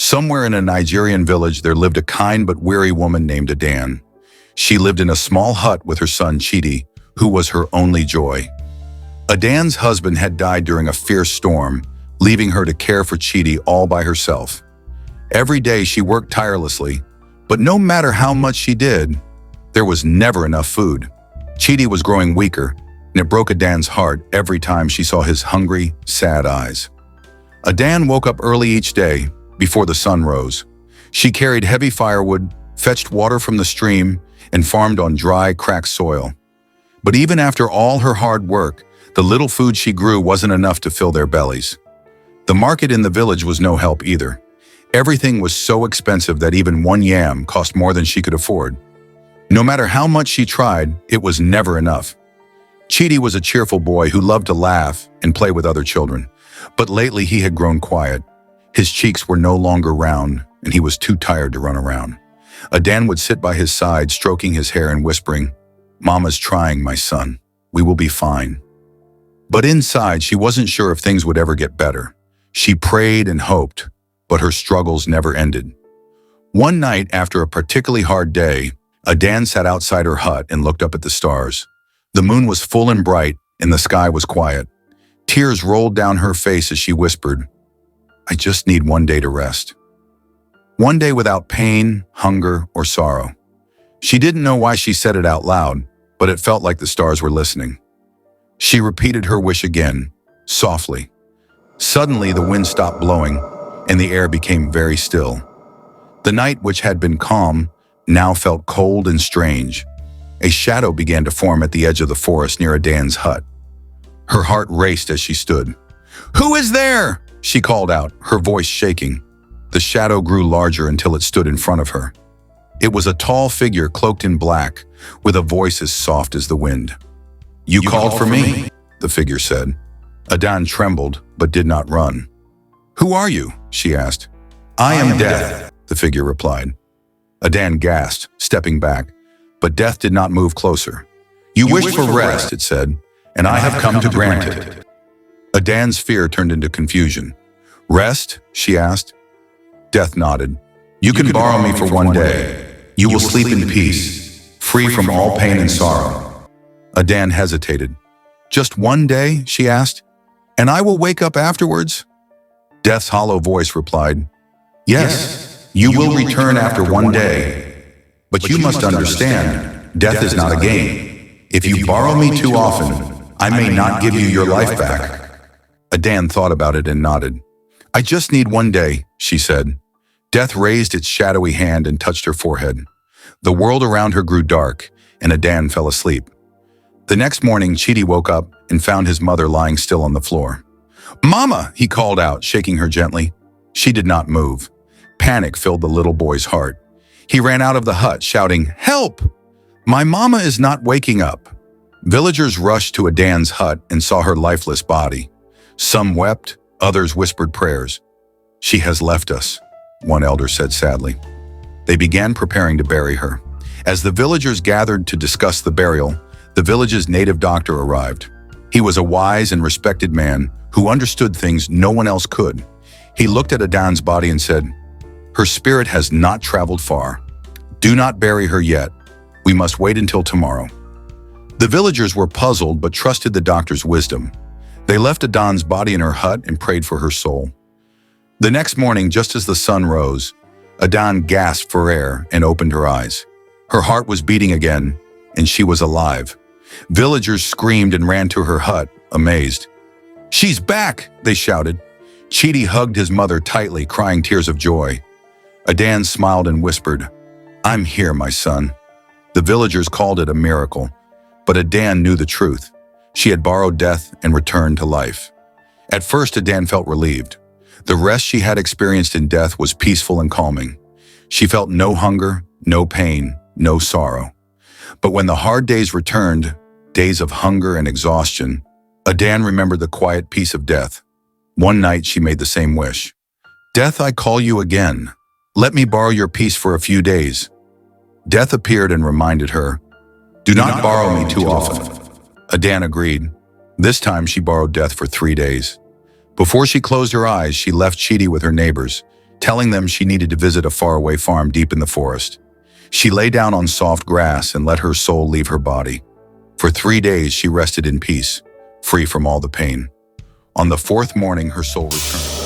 Somewhere in a Nigerian village, there lived a kind but weary woman named Adan. She lived in a small hut with her son Chidi, who was her only joy. Adan's husband had died during a fierce storm, leaving her to care for Chidi all by herself. Every day she worked tirelessly, but no matter how much she did, there was never enough food. Chidi was growing weaker, and it broke Adan's heart every time she saw his hungry, sad eyes. Adan woke up early each day, before the sun rose. She carried heavy firewood, fetched water from the stream, and farmed on dry, cracked soil. But even after all her hard work, the little food she grew wasn't enough to fill their bellies. The market in the village was no help either. Everything was so expensive that even one yam cost more than she could afford. No matter how much she tried, it was never enough. Chidi was a cheerful boy who loved to laugh and play with other children, but lately he had grown quiet. His cheeks were no longer round, and he was too tired to run around. Adan would sit by his side, stroking his hair and whispering, "Mama's trying, my son. We will be fine." But inside, she wasn't sure if things would ever get better. She prayed and hoped, but her struggles never ended. One night, after a particularly hard day, Adan sat outside her hut and looked up at the stars. The moon was full and bright, and the sky was quiet. Tears rolled down her face as she whispered, "I just need one day to rest." One day without pain, hunger, or sorrow. She didn't know why she said it out loud, but it felt like the stars were listening. She repeated her wish again, softly. Suddenly, the wind stopped blowing, and the air became very still. The night, which had been calm, now felt cold and strange. A shadow began to form at the edge of the forest near Adan's hut. Her heart raced as she stood. "Who is there?" she called out, her voice shaking. The shadow grew larger until it stood in front of her. It was a tall figure cloaked in black, with a voice as soft as the wind. You called for me, the figure said. Adan trembled, but did not run. "Who are you?" she asked. I am Death, the figure replied. Adan gasped, stepping back, but Death did not move closer. You wish for rest, it said, and I have come to grant it. Adan's fear turned into confusion. Rest? She asked. Death nodded. You can borrow me for one day. You will sleep in peace, free from all pain and sorrow. Adan hesitated. Just one day? She asked. And I will wake up afterwards? Death's hollow voice replied, Yes, you will return after one day. But you must understand, death is not a game. If you borrow me too often, I may not give you your life back. Adan thought about it and nodded. I just need one day, she said. Death raised its shadowy hand and touched her forehead. The world around her grew dark, and Adan fell asleep. The next morning, Chidi woke up and found his mother lying still on the floor. Mama, he called out, shaking her gently. She did not move. Panic filled the little boy's heart. He ran out of the hut, shouting, Help! My mama is not waking up. Villagers rushed to Adan's hut and saw her lifeless body. Some wept, others whispered prayers. She has left us, one elder said sadly. They began preparing to bury her. As the villagers gathered to discuss the burial, the village's native doctor arrived. He was a wise and respected man who understood things no one else could. He looked at Adan's body and said, Her spirit has not traveled far. Do not bury her yet. We must wait until tomorrow. The villagers were puzzled but trusted the doctor's wisdom. They left Adan's body in her hut and prayed for her soul. The next morning, just as the sun rose, Adan gasped for air and opened her eyes. Her heart was beating again, and she was alive. Villagers screamed and ran to her hut, amazed. She's back, they shouted. Chidi hugged his mother tightly, crying tears of joy. Adan smiled and whispered, I'm here, my son. The villagers called it a miracle, but Adan knew the truth. She had borrowed death and returned to life. At first, Adan felt relieved. The rest she had experienced in death was peaceful and calming. She felt no hunger, no pain, no sorrow. But when the hard days returned, days of hunger and exhaustion, Adan remembered the quiet peace of death. One night she made the same wish. Death, I call you again. Let me borrow your peace for a few days. Death appeared and reminded her, Do not borrow me too often. Adan agreed. This time she borrowed Death for 3 days. Before she closed her eyes, she left Chidi with her neighbors, telling them she needed to visit a faraway farm deep in the forest. She lay down on soft grass and let her soul leave her body. For 3 days she rested in peace, free from all the pain. On the 4th morning her soul returned.